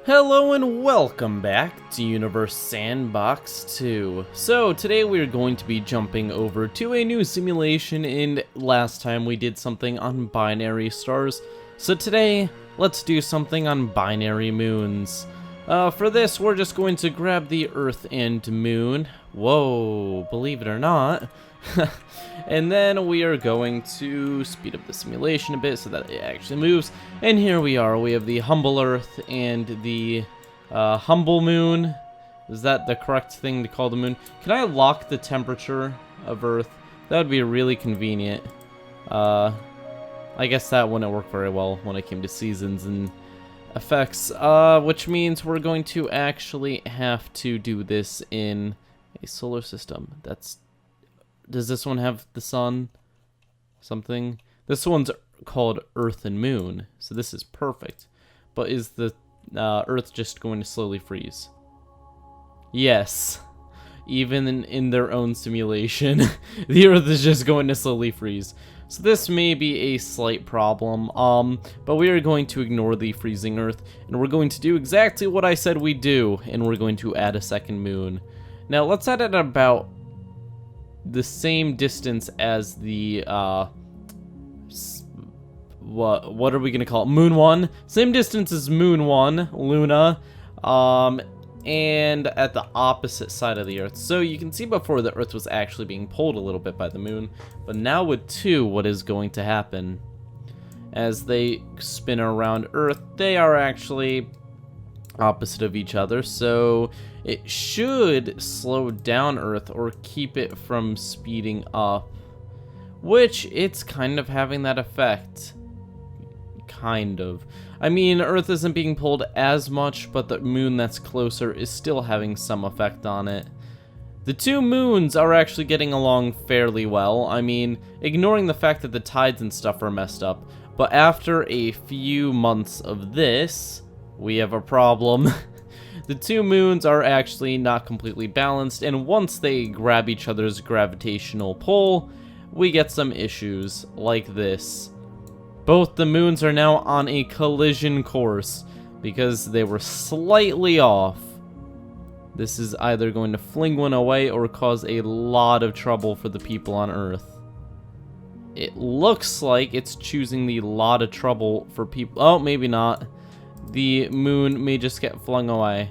Hello and welcome back to Universe Sandbox 2. So today we are going to be jumping over to a new simulation, and last time we did something on binary stars. So today, let's do something on binary moons. For this, we're just going to grab the Earth and Moon. Whoa, believe it or not. And then we are going to speed up the simulation a bit so that it actually moves. And here we are. We have the humble Earth and the humble Moon. Is that the correct thing to call the Moon? Can I lock the temperature of Earth? That would be really convenient. I guess that wouldn't work very well when it came to seasons and effects. Which means we're going to actually have to do this in a solar system. Does this one have the sun? Something? This one's called Earth and Moon, so this is perfect. But is the Earth just going to slowly freeze? Yes. Even in their own simulation, the Earth is just going to slowly freeze. So this may be a slight problem, but we are going to ignore the freezing Earth, and we're going to do exactly what I said we'd do, and we're going to add a second moon. Now, let's add it at about the same distance as the what are we gonna call it? Moon 1. Same distance as Moon 1, Luna, and at the opposite side of the Earth. So you can see before the Earth was actually being pulled a little bit by the Moon, but now with 2, what is going to happen? As they spin around Earth, they are actually opposite of each other, so it should slow down Earth or keep it from speeding up, which it's kind of having that effect. Kind of. I mean, Earth isn't being pulled as much, but the moon that's closer is still having some effect on it. The two moons are actually getting along fairly well. I mean, ignoring the fact that the tides and stuff are messed up, but after a few months of this, we have a problem. The two moons are actually not completely balanced, and once they grab each other's gravitational pull, we get some issues like this. Both the moons are now on a collision course because they were slightly off. This is either going to fling one away or cause a lot of trouble for the people on Earth. It looks like it's choosing the lot of trouble for people. Oh, maybe not. The moon may just get flung away.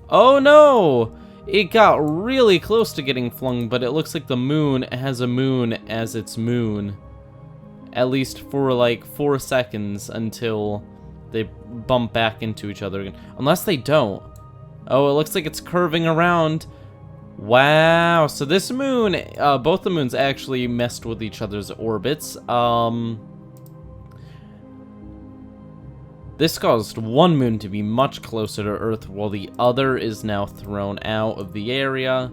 Oh no! It got really close to getting flung, but it looks like the moon has a moon as its moon. At least for like 4 seconds until they bump back into each other again. Unless they don't. Oh, it looks like it's curving around. Wow, so this moon, both the moons actually messed with each other's orbits. This caused one moon to be much closer to Earth, while the other is now thrown out of the area.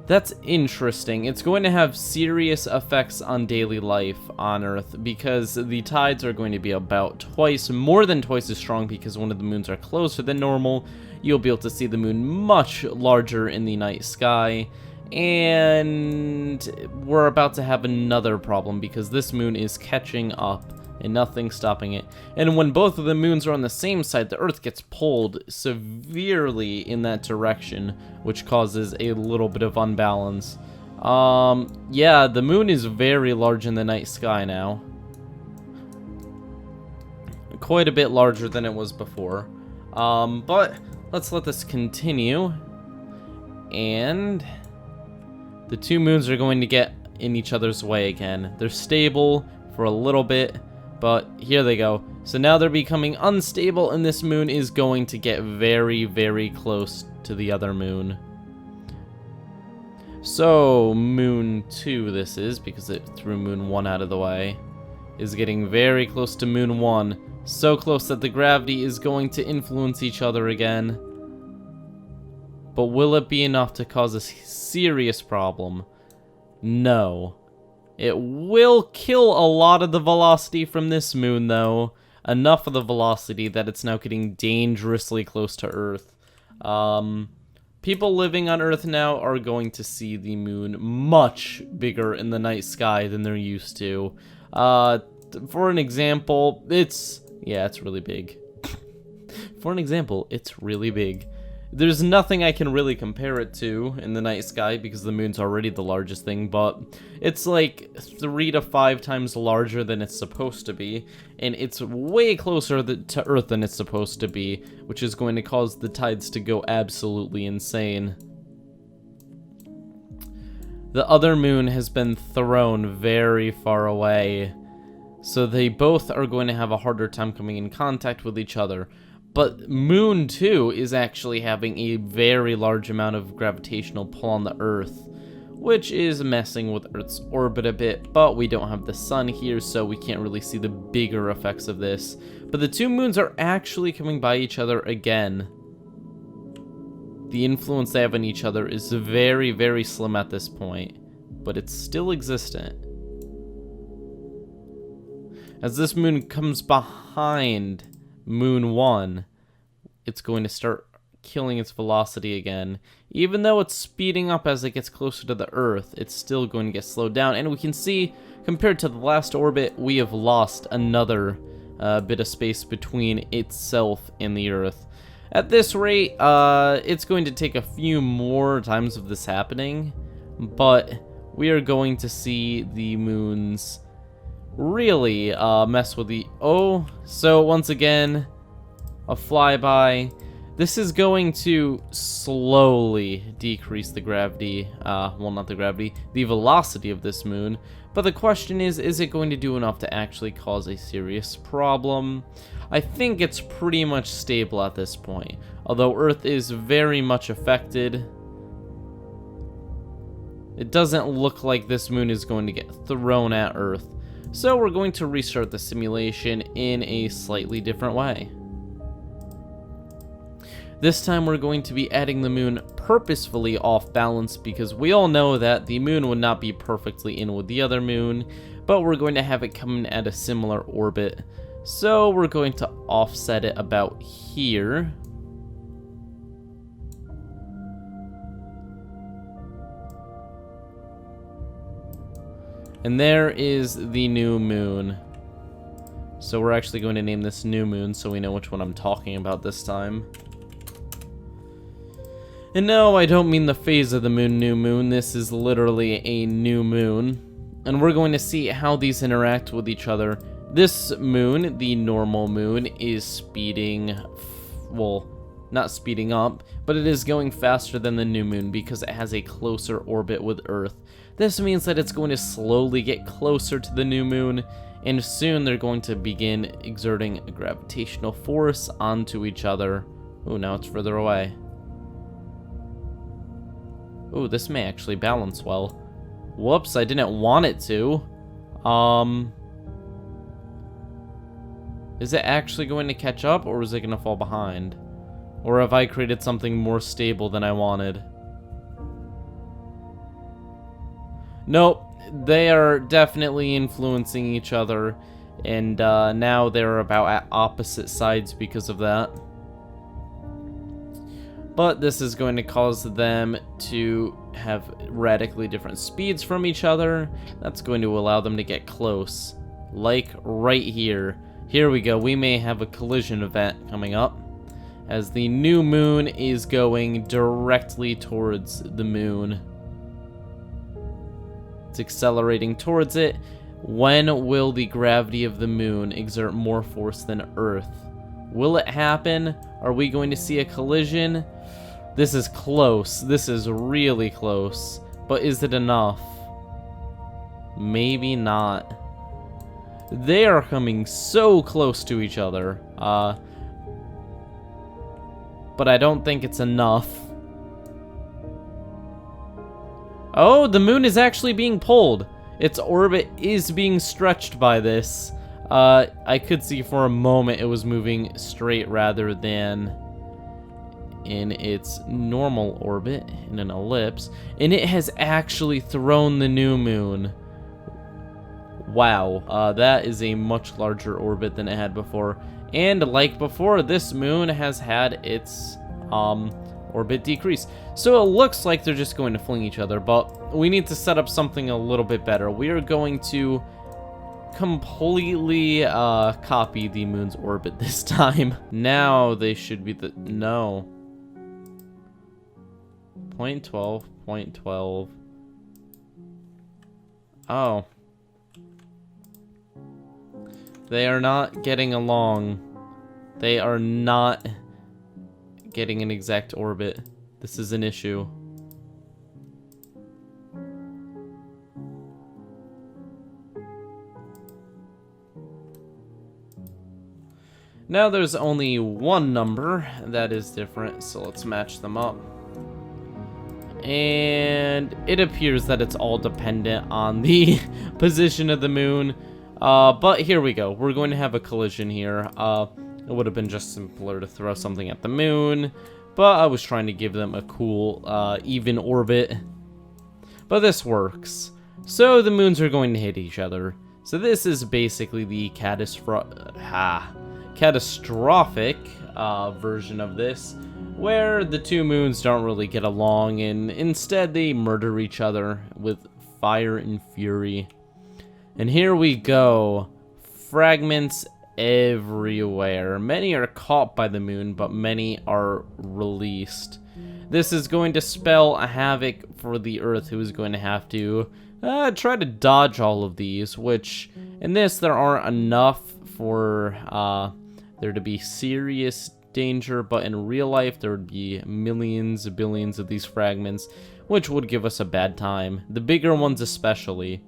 That's interesting. It's going to have serious effects on daily life on Earth, because the tides are going to be about more than twice as strong, because one of the moons are closer than normal. You'll be able to see the moon much larger in the night sky. And we're about to have another problem, because this moon is catching up and nothing stopping it. And when both of the moons are on the same side, the Earth gets pulled severely in that direction, which causes a little bit of unbalance. Yeah, the moon is very large in the night sky now. Quite a bit larger than it was before. But let's let this continue. And the two moons are going to get in each other's way again. They're stable for a little bit, but here they go. So now they're becoming unstable, and this moon is going to get very, very close to the other moon. So, moon 2 this is, because it threw moon 1 out of the way, is getting very close to moon 1. So close that the gravity is going to influence each other again. But will it be enough to cause a serious problem? No. It will kill a lot of the velocity from this moon, though. Enough of the velocity that it's now getting dangerously close to Earth. People living on Earth now are going to see the moon much bigger in the night sky than they're used to. For an example, it's really big. for an example, it's really big. There's nothing I can really compare it to in the night sky because the moon's already the largest thing, but it's like 3 to 5 times larger than it's supposed to be, and it's way closer to Earth than it's supposed to be, which is going to cause the tides to go absolutely insane. The other moon has been thrown very far away, so they both are going to have a harder time coming in contact with each other. But Moon 2 is actually having a very large amount of gravitational pull on the Earth, which is messing with Earth's orbit a bit, but we don't have the sun here, so we can't really see the bigger effects of this. But the two moons are actually coming by each other again. The influence they have on each other is very, very slim at this point, but it's still existent. As this moon comes behind Moon 1, it's going to start killing its velocity again. Even though it's speeding up as it gets closer to the Earth, it's still going to get slowed down. And we can see, compared to the last orbit, we have lost another bit of space between itself and the Earth. At this rate, it's going to take a few more times of this happening, but we are going to see the moons really mess with the... Oh, so once again, a flyby. This is going to slowly decrease the gravity, well, not the gravity, the velocity of this moon. But the question is it going to do enough to actually cause a serious problem? I think it's pretty much stable at this point, although Earth is very much affected. It doesn't look like this moon is going to get thrown at Earth. So we're going to restart the simulation in a slightly different way. This time we're going to be adding the moon purposefully off balance because we all know that the moon would not be perfectly in with the other moon, but we're going to have it come in at a similar orbit. So we're going to offset it about here. And there is the new moon. So we're actually going to name this new moon so we know which one I'm talking about this time. And no, I don't mean the phase of the moon, new moon. This is literally a new moon. And we're going to see how these interact with each other. This moon, the normal moon, is speeding, well, not speeding up, but it is going faster than the new moon because it has a closer orbit with Earth. This means that it's going to slowly get closer to the new moon, and soon they're going to begin exerting a gravitational force onto each other. Oh, now it's further away. Oh, this may actually balance well. Whoops, I didn't want it to. Is it actually going to catch up, or is it going to fall behind? Or have I created something more stable than I wanted? Nope, they are definitely influencing each other, and now they're about at opposite sides because of that. But this is going to cause them to have radically different speeds from each other. That's going to allow them to get close, like right here. Here we go, we may have a collision event coming up, as the new moon is going directly towards the moon. It's accelerating towards it. When will the gravity of the moon exert more force than Earth? Will it happen? Are we going to see a collision? This is close. This is really close. But is it enough? Maybe not. They are coming so close to each other. But I don't think it's enough. Oh, the moon is actually being pulled. Its orbit is being stretched by this. I could see for a moment it was moving straight rather than in its normal orbit, in an ellipse. And it has actually thrown the new moon. Wow, that is a much larger orbit than it had before. And like before, this moon has had its orbit decrease. So it looks like they're just going to fling each other, but we need to set up something a little bit better. We are going to completely copy the moon's orbit this time. Now they should be the... No. 0.12, 0.12. Oh. They are not getting along. They are not getting an exact orbit. This is an issue. Now there's only one number that is different, so let's match them up. And it appears that it's all dependent on the position of the moon. But here we go. We're going to have a collision here. It would have been just simpler to throw something at the moon, but I was trying to give them a cool, even orbit. But this works. So the moons are going to hit each other. So this is basically the catastrophic version of this, where the two moons don't really get along, and instead they murder each other with fire and fury. And here we go. Fragments everywhere. Many are caught by the moon, but many are released. This is going to spell a havoc for the Earth, who is going to have to try to dodge all of these, which in this there aren't enough for there to be serious danger, but in real life there would be millions, billions of these fragments, which would give us a bad time. The bigger ones especially.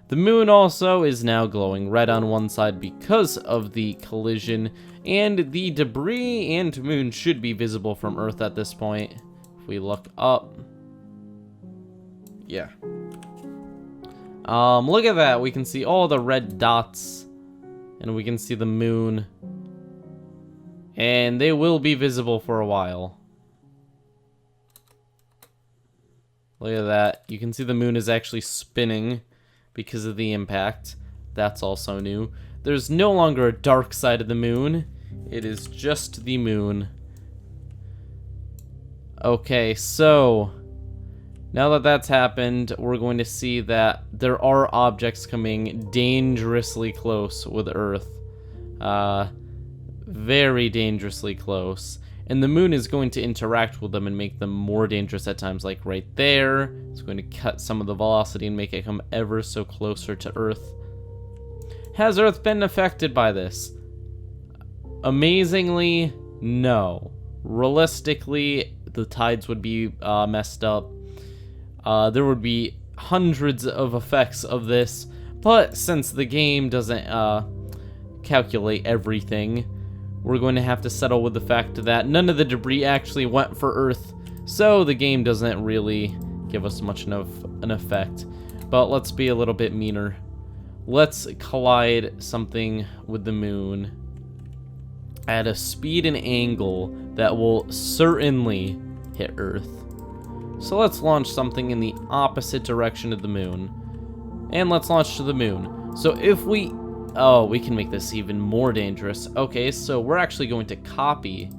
The moon also is now glowing red on one side because of the collision, and the debris and moon should be visible from Earth at this point. If we look up. Yeah. Look at that. We can see all the red dots, and we can see the moon. And they will be visible for a while. Look at that. You can see the moon is actually spinning because of the impact. That's also new. There's no longer a dark side of the moon. It is just the moon. Okay, so now that that's happened, we're going to see that there are objects coming dangerously close with Earth. Very dangerously close. And the moon is going to interact with them and make them more dangerous at times, like right there. It's going to cut some of the velocity and make it come ever so closer to Earth. Has Earth been affected by this? Amazingly, no. Realistically, the tides would be messed up. There would be hundreds of effects of this, but since the game doesn't calculate everything, we're going to have to settle with the fact that none of the debris actually went for Earth, so the game doesn't really give us much of an effect. But let's be a little bit meaner. Let's collide something with the moon at a speed and angle that will certainly hit Earth. So let's launch something in the opposite direction of the moon. And let's launch to the moon. So if we... Oh, we can make this even more dangerous. Okay, so we're actually going to copy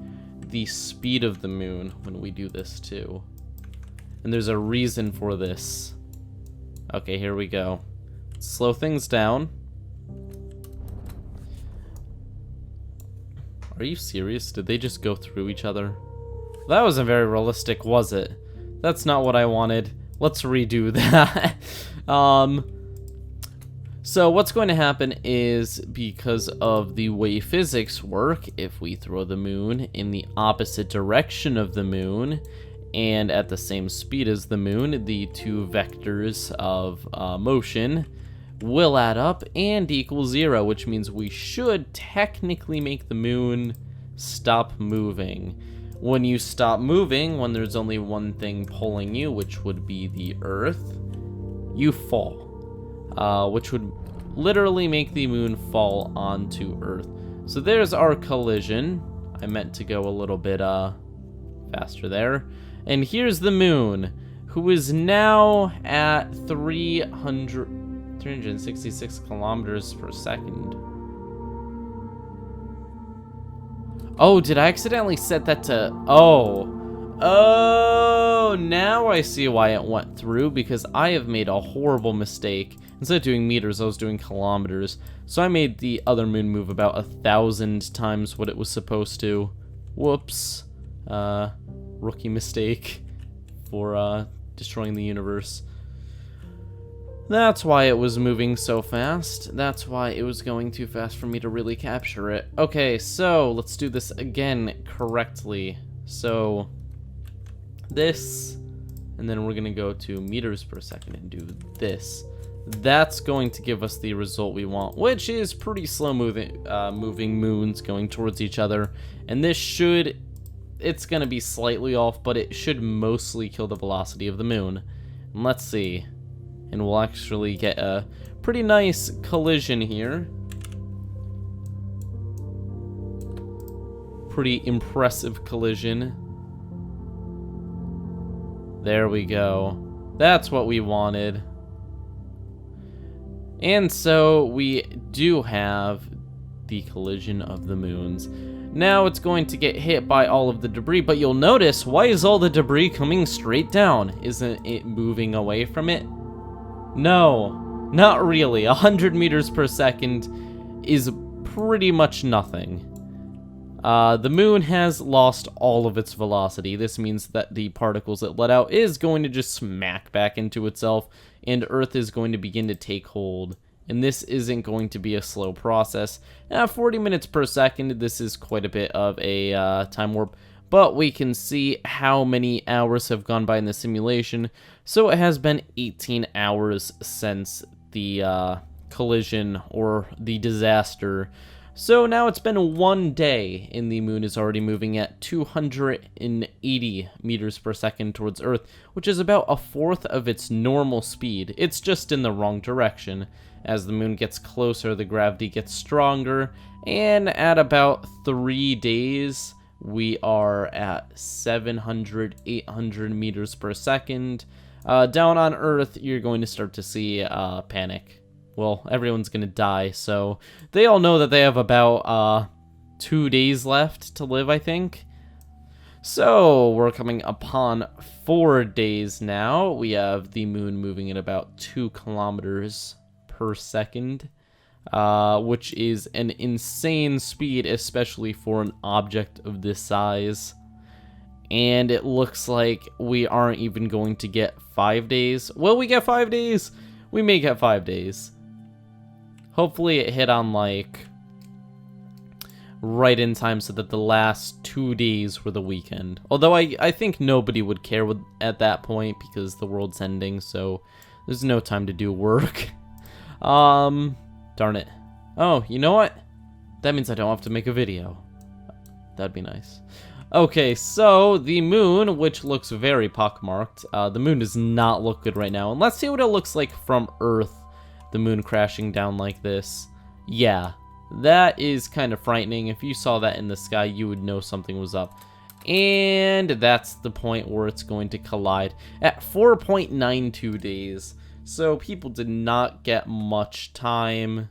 the speed of the moon when we do this too. And there's a reason for this. Okay, here we go. Let's slow things down. Are you serious? Did they just go through each other? That wasn't very realistic, was it? That's not what I wanted. Let's redo that. So what's going to happen is, because of the way physics work, if we throw the moon in the opposite direction of the moon and at the same speed as the moon, the two vectors of motion will add up and equal 0, which means we should technically make the moon stop moving. When you stop moving, when there's only one thing pulling you, which would be the Earth, you fall. Which would literally make the moon fall onto Earth. So there's our collision. I meant to go a little bit faster there. And here's the moon, who is now at 366 kilometers per second. Oh, did I accidentally set that to... Oh. Oh, now I see why it went through, because I have made a horrible mistake. Instead of doing meters, I was doing kilometers. So I made the other moon move about 1,000 times what it was supposed to. Whoops. Rookie mistake for destroying the universe. That's why it was moving so fast. That's why it was going too fast for me to really capture it. Okay, so let's do this again correctly. So this, and then we're gonna go to meters per second and do this. That's going to give us the result we want, which is pretty slow moving moons going towards each other. And this should, it's gonna be slightly off, but it should mostly kill the velocity of the moon. And let's see. And we'll actually get a pretty nice collision here. Pretty impressive collision. There we go. That's what we wanted. And so we do have the collision of the moons. Now it's going to get hit by all of the debris, but you'll notice, why is all the debris coming straight down? Isn't it moving away from it? No, not really. 100 meters per second is pretty much nothing. The moon has lost all of its velocity. This means that the particles it let out is going to just smack back into itself, and Earth is going to begin to take hold. And this isn't going to be a slow process. At 40 minutes per second, this is quite a bit of a time warp. But we can see how many hours have gone by in the simulation. So it has been 18 hours since the collision or the disaster. So now it's been 1 day, and the moon is already moving at 280 meters per second towards Earth, which is about a fourth of its normal speed. It's just in the wrong direction. As the moon gets closer, the gravity gets stronger, and at about 3 days, we are at 700, 800 meters per second. Down on Earth, you're going to start to see panic. Well, everyone's going to die, so they all know that they have about 2 days left to live, I think. So we're coming upon 4 days now. We have the moon moving at about 2 kilometers per second. Which is an insane speed, especially for an object of this size. And it looks like we aren't even going to get 5 days. Will we get 5 days? We may get 5 days. Hopefully it hit on, like, right in time so that the last 2 days were the weekend. Although I think nobody would care at that point because the world's ending, so there's no time to do work. Darn it. Oh, you know what? That means I don't have to make a video. That'd be nice. Okay, so the moon, which looks very pockmarked, the moon does not look good right now. And let's see what it looks like from Earth, the moon crashing down like this. Yeah, that is kind of frightening. If you saw that in the sky, you would know something was up. And that's the point where it's going to collide at 4.92 days. So people did not get much time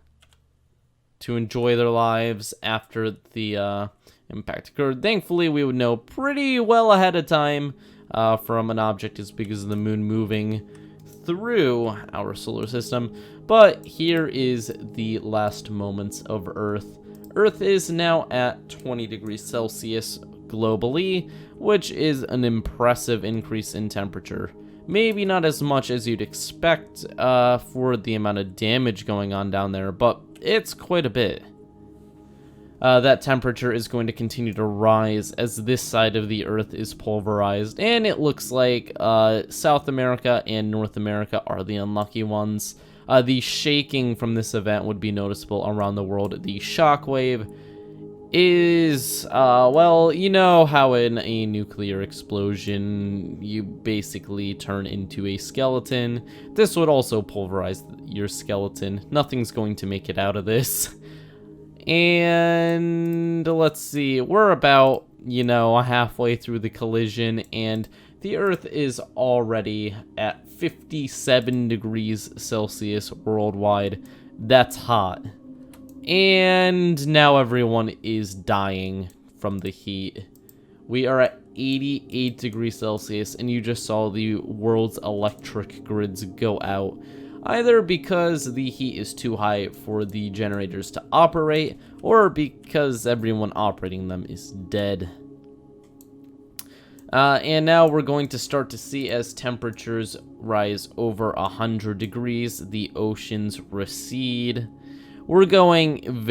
to enjoy their lives after the impact occurred. Thankfully, we would know pretty well ahead of time from an object as big as the moon moving through our solar system. But here is the last moments of Earth. Earth is now at 20 degrees Celsius globally, which is an impressive increase in temperature. Maybe not as much as you'd expect for the amount of damage going on down there, but it's quite a bit. That temperature is going to continue to rise as this side of the Earth is pulverized, and it looks like South America and North America are the unlucky ones. The shaking from this event would be noticeable around the world. The shockwave is, well, you know how in a nuclear explosion you basically turn into a skeleton. This would also pulverize your skeleton. Nothing's going to make it out of this. And let's see, we're about, you know, halfway through the collision, and the Earth is already at 57 degrees Celsius worldwide. That's hot. And now everyone is dying from the heat. We are at 88 degrees Celsius, and you just saw the world's electric grids go out. Either because the heat is too high for the generators to operate, or because everyone operating them is dead. And now we're going to start to see, as temperatures rise over 100 degrees, the oceans recede. We're going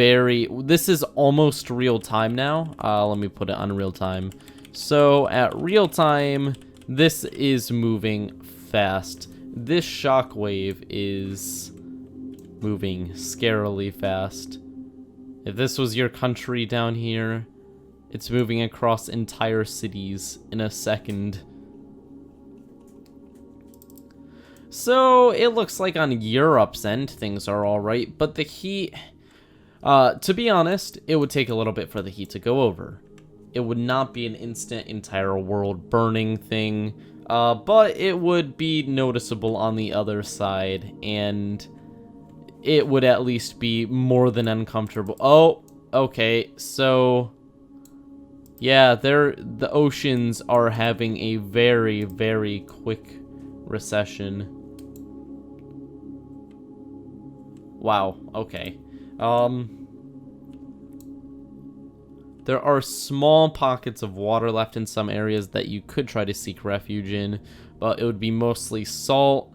this is almost real time now. Let me put it on real time. So at real time, this is moving fast. This shockwave is moving scarily fast. If this was your country down here, it's moving across entire cities in a second. So it looks like on Europe's end things are alright, but the heat, to be honest, it would take a little bit for the heat to go over. It would not be an instant entire world burning thing, but it would be noticeable on the other side, and it would at least be more than uncomfortable. Oh, okay, so yeah, the oceans are having a very, very quick recession. Wow, okay. There are small pockets of water left in some areas that you could try to seek refuge in, but it would be mostly salt,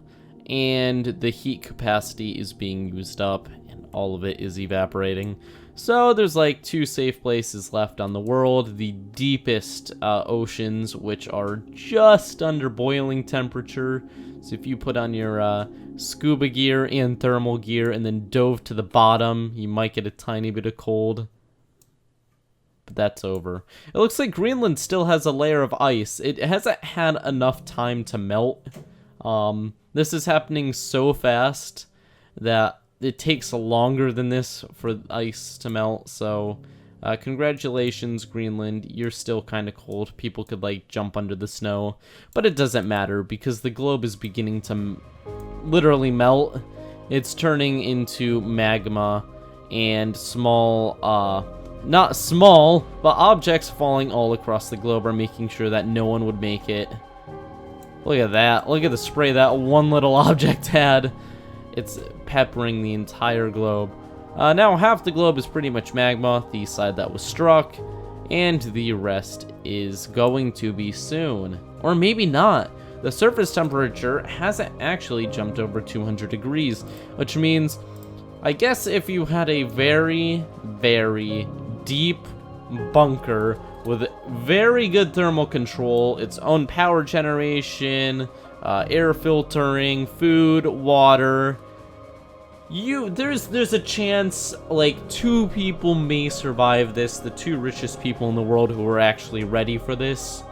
and the heat capacity is being used up, and all of it is evaporating. So there's like 2 safe places left on the world. The deepest oceans, which are just under boiling temperature. So if you put on your scuba gear and thermal gear and then dove to the bottom, you might get a tiny bit of cold. But that's over. It looks like Greenland still has a layer of ice. It hasn't had enough time to melt. This is happening so fast that it takes longer than this for ice to melt. So congratulations, Greenland. You're still kind of cold. People could like jump under the snow, but it doesn't matter because the globe is beginning to literally melt. It's turning into magma and small not small, but objects falling all across the globe are making sure that no one would make it. Look at that. Look at the spray that one little object had. It's peppering the entire globe. Now half the globe is pretty much magma, the side that was struck, and the rest is going to be soon. Or maybe not. The surface temperature hasn't actually jumped over 200 degrees, which means, I guess if you had a very, very deep bunker with very good thermal control, its own power generation, air filtering, food, water, there's a chance like 2 people may survive this, the 2 richest people in the world who are actually ready for this.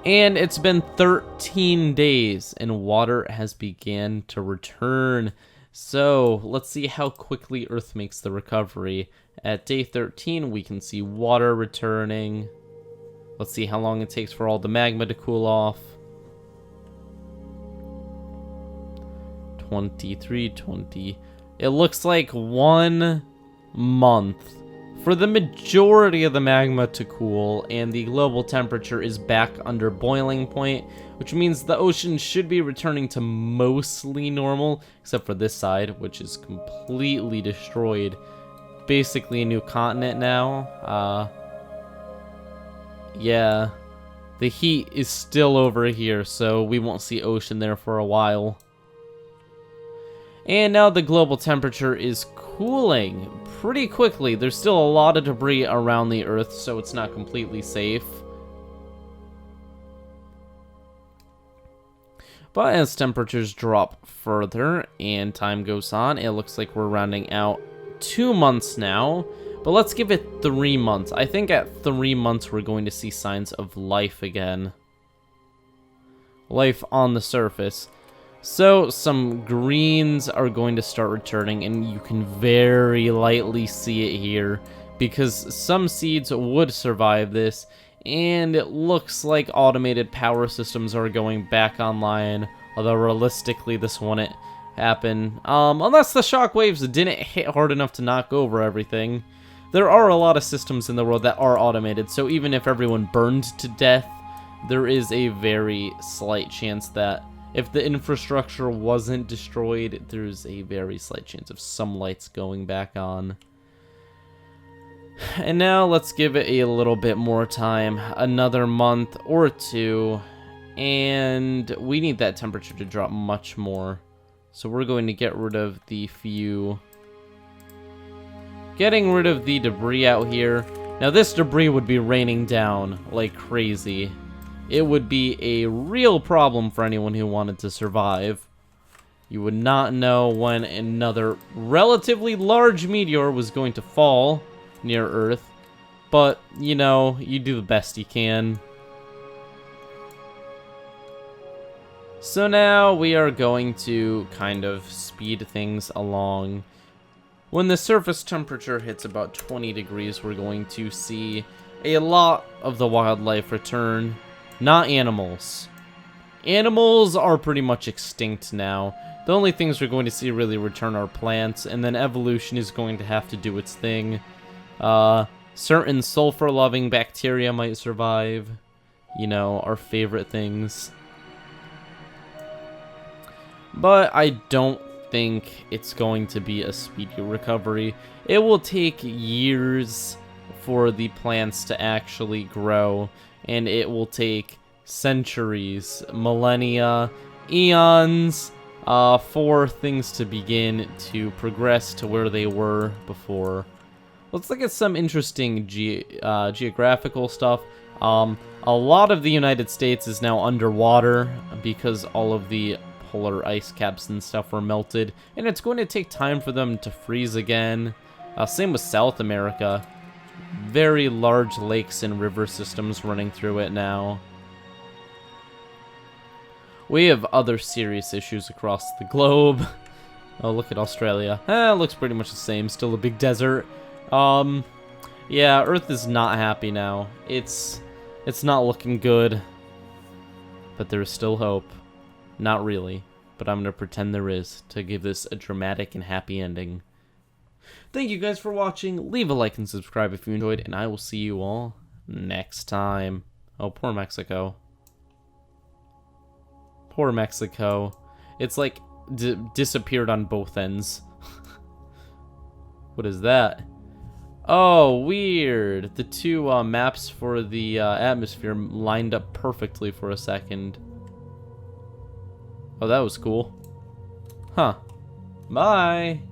And it's been 13 days and water has began to return. So let's see how quickly Earth makes the recovery. At day 13, we can see water returning. Let's see how long it takes for all the magma to cool off. 23, 20. It looks like 1 month for the majority of the magma to cool, and the global temperature is back under boiling point, which means the ocean should be returning to mostly normal, except for this side, which is completely destroyed. Basically a new continent now. Yeah, the heat is still over here, so we won't see ocean there for a while. And now the global temperature is cooling pretty quickly. There's still a lot of debris around the Earth, so it's not completely safe. But as temperatures drop further and time goes on, it looks like we're rounding out 2 months now. But let's give it 3 months. I think at 3 months we're going to see signs of life again. Life on the surface. So some greens are going to start returning, and you can very lightly see it here because some seeds would survive this, and it looks like automated power systems are going back online, although realistically this wouldn't happen unless the shockwaves didn't hit hard enough to knock over everything. there are a lot of systems in the world that are automated, so even if everyone burned to death, there is a very slight chance that if the infrastructure wasn't destroyed, there's a very slight chance of some lights going back on. And now let's give it a little bit more time, another month or two, and we need that temperature to drop much more. So we're going to get rid of the few... Getting rid of the debris out here. Now this debris would be raining down like crazy. It would be a real problem for anyone who wanted to survive. You would not know when another relatively large meteor was going to fall near Earth. But, you know, you do the best you can. So now we are going to kind of speed things along. When the surface temperature hits about 20 degrees, we're going to see a lot of the wildlife return. Not animals. Animals are pretty much extinct now. The only things we're going to see really return are plants, and then evolution is going to have to do its thing. Certain sulfur-loving bacteria might survive. You know, our favorite things. But I don't think it's going to be a speedy recovery. It will take years for the plants to actually grow, and it will take centuries, millennia, eons, for things to begin to progress to where they were before. Let's look at some interesting geographical stuff. A lot of the United States is now underwater because all of the polar ice caps and stuff were melted, and it's going to take time for them to freeze again. Same with South America. Very large lakes and river systems running through it now. We have other serious issues across the globe. Oh, look at Australia. It looks pretty much the same. Still a big desert. Yeah, Earth is not happy now. It's not looking good. But there is still hope. Not really, but I'm going to pretend there is to give this a dramatic and happy ending. Thank you guys for watching. Leave a like and subscribe if you enjoyed, and I will see you all next time. Oh, poor Mexico. Poor Mexico. It's like disappeared on both ends. What is that? Oh, weird. The two maps for the atmosphere lined up perfectly for a second. Oh, that was cool. Huh. Bye.